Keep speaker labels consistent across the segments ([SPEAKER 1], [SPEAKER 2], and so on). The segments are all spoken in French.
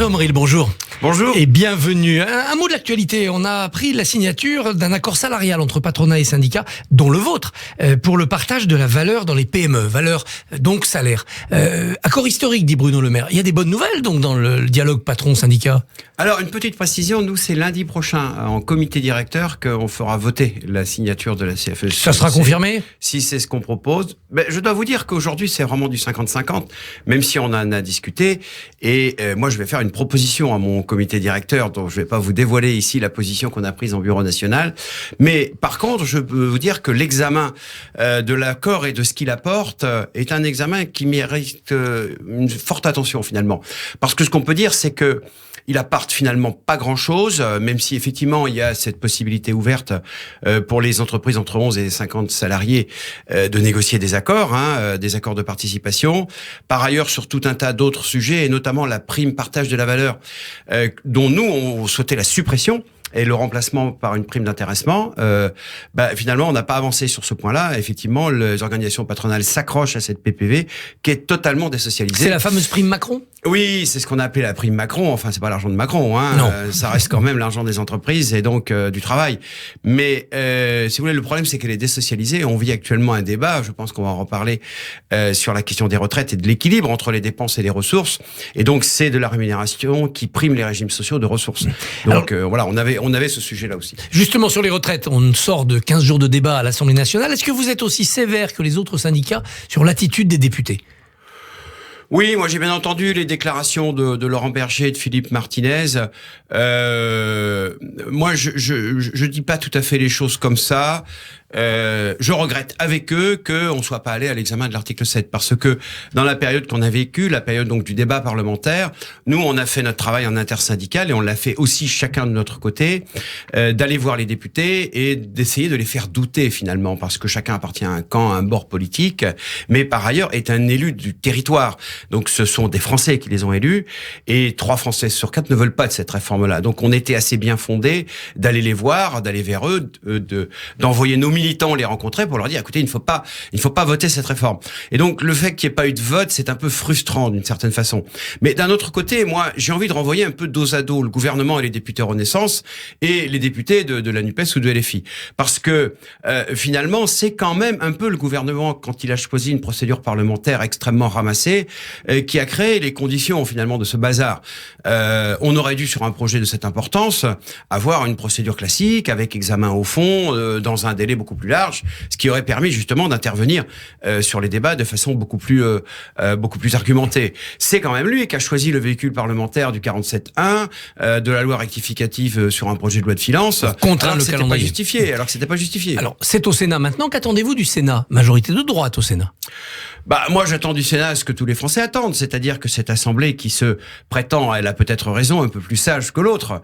[SPEAKER 1] François Moril, bonjour.
[SPEAKER 2] Bonjour.
[SPEAKER 1] Et bienvenue. Un mot de l'actualité. On a appris la signature d'un accord salarial entre patronat et syndicats, dont le vôtre, pour le partage de la valeur dans les PME. Valeur, donc salaire. Accord historique, dit Bruno Le Maire. Il y a des bonnes nouvelles, donc, dans le dialogue patron-syndicat?
[SPEAKER 2] Alors, une petite précision. Nous, c'est lundi prochain, en comité directeur, qu'on fera voter la signature de la CFE.
[SPEAKER 1] Ça sera confirmé?
[SPEAKER 2] Si c'est ce qu'on propose. Mais je dois vous dire qu'aujourd'hui, c'est vraiment du 50-50, même si on en a discuté. Et moi, je vais faire une proposition à mon comité directeur, dont je ne vais pas vous dévoiler ici la position qu'on a prise en bureau national. Mais par contre, je peux vous dire que l'examen de l'accord et de ce qu'il apporte est un examen qui mérite une forte attention, finalement. Parce que ce qu'on peut dire, c'est que il apporte finalement pas grand-chose, même si effectivement il y a cette possibilité ouverte pour les entreprises entre 11 et 50 salariés de négocier des accords de participation. Par ailleurs, sur tout un tas d'autres sujets, et notamment la prime partage de la valeur, dont nous, on souhaitait la suppression, et le remplacement par une prime d'intéressement, finalement, on n'a pas avancé sur ce point-là. Effectivement, les organisations patronales s'accrochent à cette PPV qui est totalement désocialisée.
[SPEAKER 1] C'est la fameuse prime Macron?
[SPEAKER 2] Oui, c'est ce qu'on a appelé la prime Macron. Enfin, c'est pas l'argent de Macron,
[SPEAKER 1] Non.
[SPEAKER 2] Ça reste quand même l'argent des entreprises et donc du travail. Mais si vous voulez, le problème, c'est qu'elle est désocialisée. On vit actuellement un débat, je pense qu'on va en reparler, sur la question des retraites et de l'équilibre entre les dépenses et les ressources. Et donc, c'est de la rémunération qui prime les régimes sociaux de ressources. Donc voilà, on avait ce sujet-là aussi.
[SPEAKER 1] Justement, sur les retraites, on sort de 15 jours de débat à l'Assemblée nationale. Est-ce que vous êtes aussi sévère que les autres syndicats sur l'attitude des députés?
[SPEAKER 2] Oui, moi j'ai bien entendu les déclarations de Laurent Berger et de Philippe Martinez. Moi, je dis pas tout à fait les choses comme ça. Je regrette avec eux qu'on soit pas allé à l'examen de l'article 7, parce que dans la période qu'on a vécue, la période donc du débat parlementaire, nous on a fait notre travail en intersyndical et on l'a fait aussi chacun de notre côté, d'aller voir les députés et d'essayer de les faire douter finalement, parce que chacun appartient à un camp, à un bord politique, mais par ailleurs est un élu du territoire. Donc ce sont des Français qui les ont élus, et 3 Français sur 4 ne veulent pas de cette réforme-là. Donc on était assez bien fondés d'aller les voir, d'aller vers eux, d'envoyer nos militants les rencontrer pour leur dire, écoutez, il ne faut pas voter cette réforme. Et donc le fait qu'il n'y ait pas eu de vote, c'est un peu frustrant d'une certaine façon. Mais d'un autre côté, moi, j'ai envie de renvoyer un peu dos à dos le gouvernement et les députés Renaissance et les députés de la NUPES ou de LFI. Parce que finalement, c'est quand même un peu le gouvernement, quand il a choisi une procédure parlementaire extrêmement ramassée, qui a créé les conditions finalement de ce bazar. On aurait dû, sur un projet de cette importance, avoir une procédure classique avec examen au fond, dans un délai beaucoup plus large, ce qui aurait permis justement d'intervenir sur les débats de façon beaucoup plus argumentée. C'est quand même lui qui a choisi le véhicule parlementaire du 47.1, de la loi rectificative sur un projet de loi de finances,
[SPEAKER 1] contraint le calendrier.
[SPEAKER 2] Alors que c'était pas justifié.
[SPEAKER 1] Alors, c'est au Sénat maintenant. Qu'attendez-vous du Sénat? Majorité de droite au Sénat.
[SPEAKER 2] Moi, j'attends du Sénat ce que tous les Français attendent, c'est-à-dire que cette Assemblée qui se prétend, elle a peut-être raison, un peu plus sage que l'autre,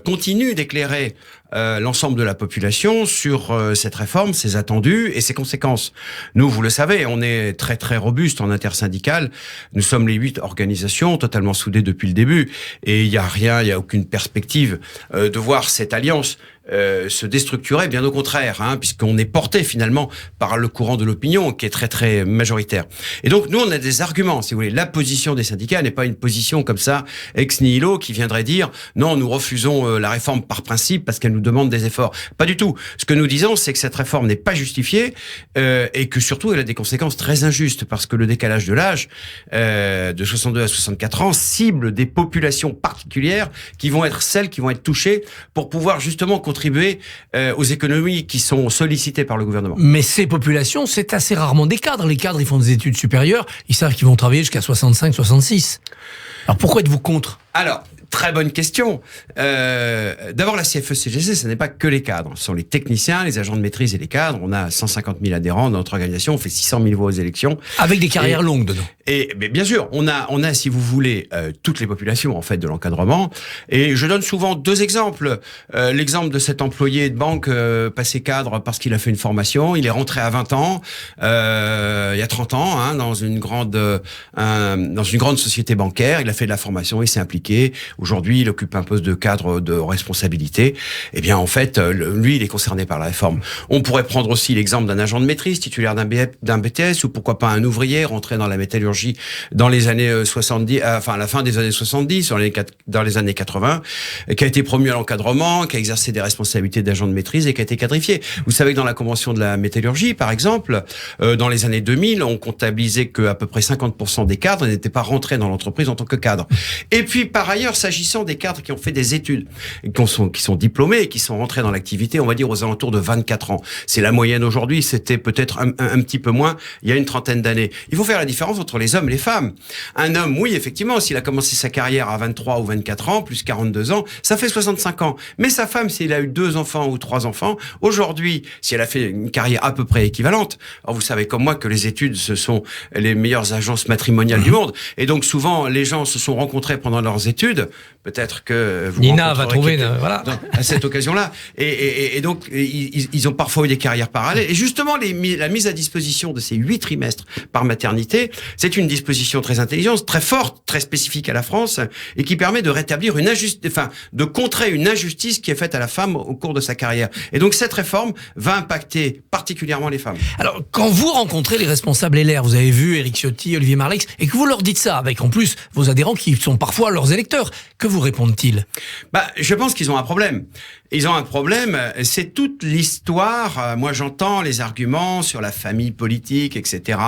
[SPEAKER 2] continue d'éclairer l'ensemble de la population sur cette réforme, ses attendus et ses conséquences. Nous, vous le savez, on est très très robuste en intersyndical. Nous sommes les 8 organisations totalement soudées depuis le début, et il y a aucune perspective de voir cette alliance se déstructurer, bien au contraire, puisqu'on est porté finalement par le courant de l'opinion qui est très très majoritaire. Et donc nous on a des arguments, si vous voulez. La position des syndicats n'est pas une position comme ça ex nihilo qui viendrait dire non, nous refusons la réforme par principe parce qu'elle nous demande des efforts. Pas du tout. Ce que nous disons, c'est que cette réforme n'est pas justifiée et que surtout elle a des conséquences très injustes, parce que le décalage de l'âge de 62 à 64 ans cible des populations particulières qui vont être celles qui vont être touchées pour pouvoir justement contribuer aux économies qui sont sollicitées par le gouvernement.
[SPEAKER 1] Mais ces populations, c'est assez rarement des cadres. Les cadres, ils font des études supérieures, ils savent qu'ils vont travailler jusqu'à 65, 66. Alors pourquoi êtes-vous contre?
[SPEAKER 2] Alors, très bonne question. D'abord, la CFE-CGC, ce n'est pas que les cadres. Ce sont les techniciens, les agents de maîtrise et les cadres. On a 150 000 adhérents dans notre organisation. On fait 600 000 voix aux élections.
[SPEAKER 1] Avec des carrières longues dedans.
[SPEAKER 2] Mais bien sûr, on a, si vous voulez, toutes les populations, en fait, de l'encadrement. Et je donne souvent 2 exemples. L'exemple de cet employé de banque passé cadre parce qu'il a fait une formation. Il est rentré à 20 ans, il y a 30 ans, dans une grande société bancaire. Il a fait de la formation, il s'est impliqué. aujourd'hui il occupe un poste de cadre de responsabilité, eh bien en fait, lui il est concerné par la réforme. On pourrait prendre aussi l'exemple d'un agent de maîtrise titulaire d'un BTS, ou pourquoi pas un ouvrier rentré dans la métallurgie dans les années 70, enfin à la fin des années 70, dans les années 80, qui a été promu à l'encadrement, qui a exercé des responsabilités d'agent de maîtrise et qui a été quadrifié. Vous savez que dans la convention de la métallurgie, par exemple, dans les années 2000, on comptabilisait qu'à peu près 50% des cadres n'étaient pas rentrés dans l'entreprise en tant que cadres. Et puis, par ailleurs, s'agissant des cadres qui ont fait des études, qui sont diplômés et qui sont rentrés dans l'activité, on va dire aux alentours de 24 ans. C'est la moyenne aujourd'hui, c'était peut-être un petit peu moins il y a une trentaine d'années. Il faut faire la différence entre les hommes et les femmes. Un homme, oui, effectivement, s'il a commencé sa carrière à 23 ou 24 ans, plus 42 ans, ça fait 65 ans. Mais sa femme, s'il a eu 2 enfants ou 3 enfants, aujourd'hui, si elle a fait une carrière à peu près équivalente, alors vous savez comme moi que les études, ce sont les meilleures agences matrimoniales du monde. Et donc souvent, les gens se sont rencontrés pendant leurs études. Peut-être que vous
[SPEAKER 1] Nina va trouver voilà.
[SPEAKER 2] à cette occasion-là. Et donc, ils ont parfois eu des carrières parallèles. Et justement, la mise à disposition de ces 8 trimestres par maternité, c'est une disposition très intelligente, très forte, très spécifique à la France, et qui permet de rétablir de contrer une injustice qui est faite à la femme au cours de sa carrière. Et donc, cette réforme va impacter particulièrement les femmes.
[SPEAKER 1] Alors, quand vous rencontrez les responsables LR, vous avez vu Éric Ciotti, Olivier Marleix, et que vous leur dites ça, avec en plus vos adhérents qui sont parfois leurs électeurs, que vous répondent-ils ?
[SPEAKER 2] Je pense qu'ils ont un problème. Ils ont un problème, c'est toute l'histoire. Moi, j'entends les arguments sur la famille politique, etc.,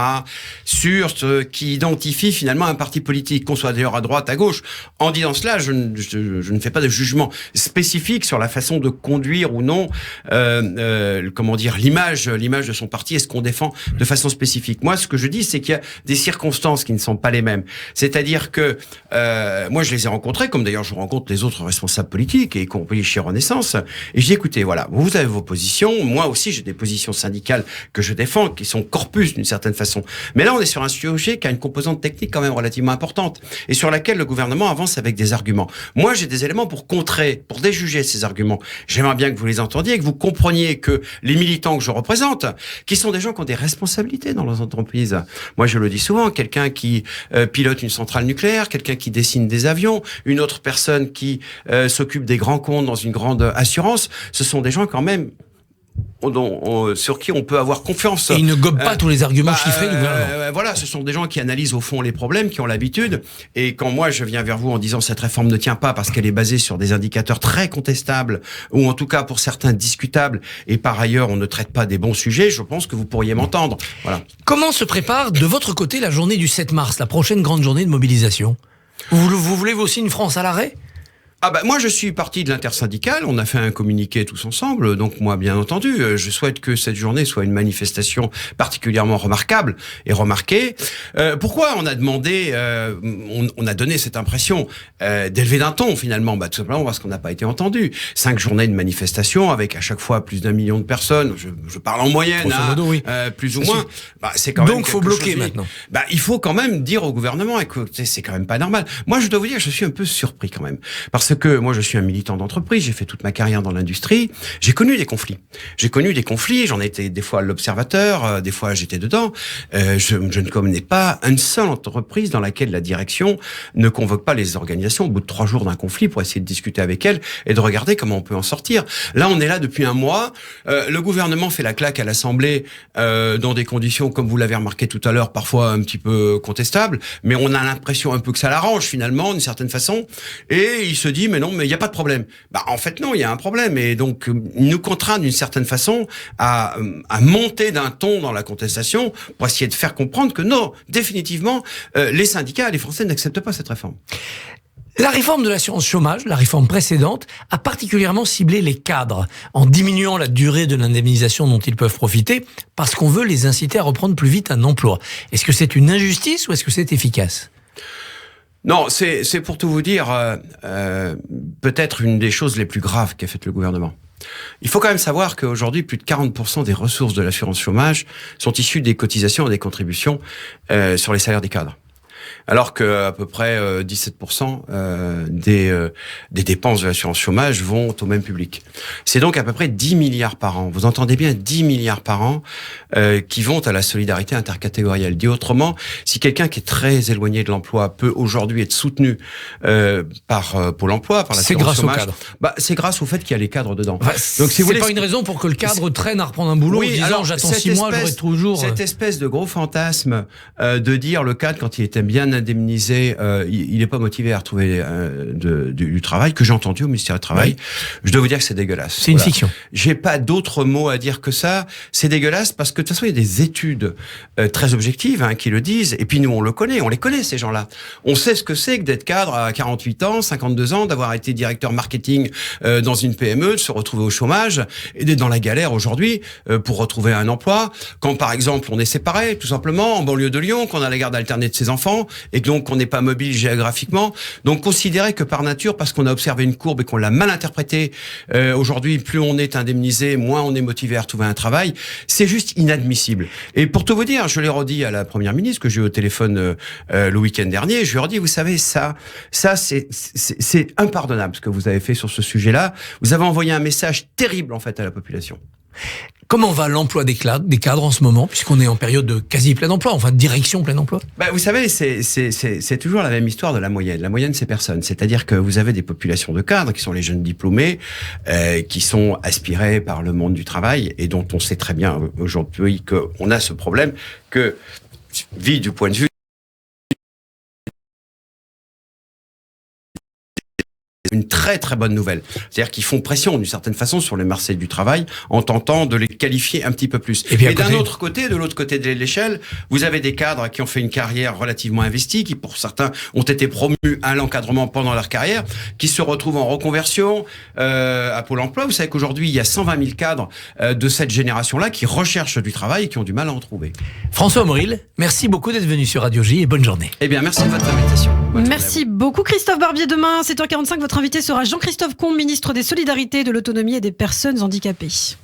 [SPEAKER 2] sur ce qui identifie finalement un parti politique, qu'on soit d'ailleurs à droite, à gauche. En disant cela, je ne fais pas de jugement spécifique sur la façon de conduire ou non, l'image de son parti et ce qu'on défend de façon spécifique. Moi, ce que je dis, c'est qu'il y a des circonstances qui ne sont pas les mêmes. C'est-à-dire que moi, je les ai rencontrés, comme d'ailleurs je rencontre les autres responsables politiques, et y compris chez Renaissance. Et je dis, écoutez, voilà, vous avez vos positions. Moi aussi, j'ai des positions syndicales que je défends, qui sont corpus d'une certaine façon. Mais là, on est sur un sujet qui a une composante technique quand même relativement importante et sur laquelle le gouvernement avance avec des arguments. Moi, j'ai des éléments pour contrer, pour déjuger ces arguments. J'aimerais bien que vous les entendiez, que vous compreniez que les militants que je représente, qui sont des gens qui ont des responsabilités dans leurs entreprises. Moi, je le dis souvent, quelqu'un qui pilote une centrale nucléaire, quelqu'un qui dessine des avions, une autre personne qui s'occupe des grands comptes dans une grande assurance, ce sont des gens quand même sur qui on peut avoir confiance.
[SPEAKER 1] Et ils ne gobent pas tous les arguments chiffrés du gouvernement.
[SPEAKER 2] Voilà, ce sont des gens qui analysent au fond les problèmes, qui ont l'habitude. Et quand moi je viens vers vous en disant cette réforme ne tient pas parce qu'elle est basée sur des indicateurs très contestables, ou en tout cas pour certains discutables, et par ailleurs on ne traite pas des bons sujets, je pense que vous pourriez m'entendre. Voilà.
[SPEAKER 1] Comment se prépare de votre côté la journée du 7 mars, la prochaine grande journée de mobilisation ? Vous voulez aussi une France à l'arrêt ?
[SPEAKER 2] Moi, je suis parti de l'intersyndicale. On a fait un communiqué tous ensemble. Donc, moi, bien entendu, je souhaite que cette journée soit une manifestation particulièrement remarquable et remarquée. Pourquoi on a demandé, on a donné cette impression d'élever d'un ton, finalement? Tout simplement parce qu'on n'a pas été entendu. 5 journées de manifestation avec à chaque fois plus d'1 million de personnes. Je parle en moyenne,
[SPEAKER 1] oui.
[SPEAKER 2] Plus ou moins. C'est quand même.
[SPEAKER 1] Donc, faut bloquer maintenant.
[SPEAKER 2] Il faut quand même dire au gouvernement, écoutez, c'est quand même pas normal. Moi, je dois vous dire, je suis un peu surpris quand même. Parce que moi, je suis un militant d'entreprise, j'ai fait toute ma carrière dans l'industrie, j'ai connu des conflits. J'en ai été des fois l'observateur, des fois j'étais dedans. Je ne connais pas une seule entreprise dans laquelle la direction ne convoque pas les organisations au bout de 3 jours d'un conflit pour essayer de discuter avec elles et de regarder comment on peut en sortir. Là, on est là depuis un mois. Le gouvernement fait la claque à l'Assemblée dans des conditions, comme vous l'avez remarqué tout à l'heure, parfois un petit peu contestables, mais on a l'impression un peu que ça l'arrange finalement, d'une certaine façon. Et il se dit, mais non, mais il n'y a pas de problème. En fait, non, il y a un problème. Et donc, il nous contraint d'une certaine façon à monter d'un ton dans la contestation pour essayer de faire comprendre que non, définitivement, les syndicats, les Français n'acceptent pas cette réforme.
[SPEAKER 1] La réforme de l'assurance chômage, la réforme précédente, a particulièrement ciblé les cadres en diminuant la durée de l'indemnisation dont ils peuvent profiter parce qu'on veut les inciter à reprendre plus vite un emploi. Est-ce que c'est une injustice ou est-ce que c'est efficace ?
[SPEAKER 2] Non, c'est pour tout vous dire, peut-être une des choses les plus graves qu'a fait le gouvernement. Il faut quand même savoir qu'aujourd'hui, plus de 40% des ressources de l'assurance chômage sont issues des cotisations et des contributions sur les salaires des cadres. Alors que à peu près 17% des dépenses de l'assurance chômage vont au même public. C'est donc à peu près 10 milliards par an. Vous entendez bien, 10 milliards par an qui vont à la solidarité intercatégorielle. Dit autrement, si quelqu'un qui est très éloigné de l'emploi peut aujourd'hui être soutenu par Pôle emploi, par l'assurance chômage, c'est grâce au fait qu'il y a les cadres dedans.
[SPEAKER 1] Enfin, donc si c'est pas une raison pour que le cadre traîne à reprendre un boulot en disant j'attends 6 mois, j'aurai toujours...
[SPEAKER 2] Cette espèce de gros fantasme de dire le cadre, quand il était bien indemnisé, il n'est pas motivé à retrouver du travail, que j'ai entendu au ministère du Travail. Je dois vous dire que c'est dégueulasse.
[SPEAKER 1] C'est une fiction.
[SPEAKER 2] J'ai pas d'autre mot à dire que ça. C'est dégueulasse parce que de toute façon, il y a des études très objectives qui le disent. Et puis nous, on le connaît, on les connaît ces gens-là. On sait ce que c'est que d'être cadre à 48 ans, 52 ans, d'avoir été directeur marketing dans une PME, de se retrouver au chômage et d'être dans la galère aujourd'hui pour retrouver un emploi. Quand par exemple on est séparé, tout simplement, en banlieue de Lyon, qu'on a la garde alternée de ses enfants et que donc on n'est pas mobile géographiquement. Donc considérer que par nature, parce qu'on a observé une courbe et qu'on l'a mal interprétée, aujourd'hui, plus on est indemnisé, moins on est motivé à retrouver un travail, c'est juste inadmissible. Et pour tout vous dire, je l'ai redit à la Première ministre que j'ai eu au téléphone le week-end dernier, je lui ai redit, vous savez, ça c'est impardonnable ce que vous avez fait sur ce sujet-là. Vous avez envoyé un message terrible en fait à la population.
[SPEAKER 1] Comment va l'emploi des cadres en ce moment, puisqu'on est en période de quasi plein emploi, enfin de direction plein emploi?
[SPEAKER 2] Vous savez, c'est toujours la même histoire de la moyenne. La moyenne, c'est personne. C'est-à-dire que vous avez des populations de cadres qui sont les jeunes diplômés, qui sont aspirés par le monde du travail et dont on sait très bien aujourd'hui qu'on a ce problème que, vu du point de vue une très très bonne nouvelle. C'est-à-dire qu'ils font pression d'une certaine façon sur les marchés du travail en tentant de les qualifier un petit peu plus. Et d'un autre côté, de l'autre côté de l'échelle, vous avez des cadres qui ont fait une carrière relativement investie, qui pour certains ont été promus à l'encadrement pendant leur carrière, qui se retrouvent en reconversion à Pôle emploi. Vous savez qu'aujourd'hui, il y a 120 000 cadres de cette génération-là qui recherchent du travail et qui ont du mal à en trouver.
[SPEAKER 1] François Moril, merci beaucoup d'être venu sur Radio J et bonne journée.
[SPEAKER 2] Eh bien, merci de votre invitation.
[SPEAKER 3] Merci beaucoup Christophe Barbier. Demain, 7h45, votre invité sera Jean-Christophe Combe, ministre des Solidarités, de l'Autonomie et des Personnes handicapées.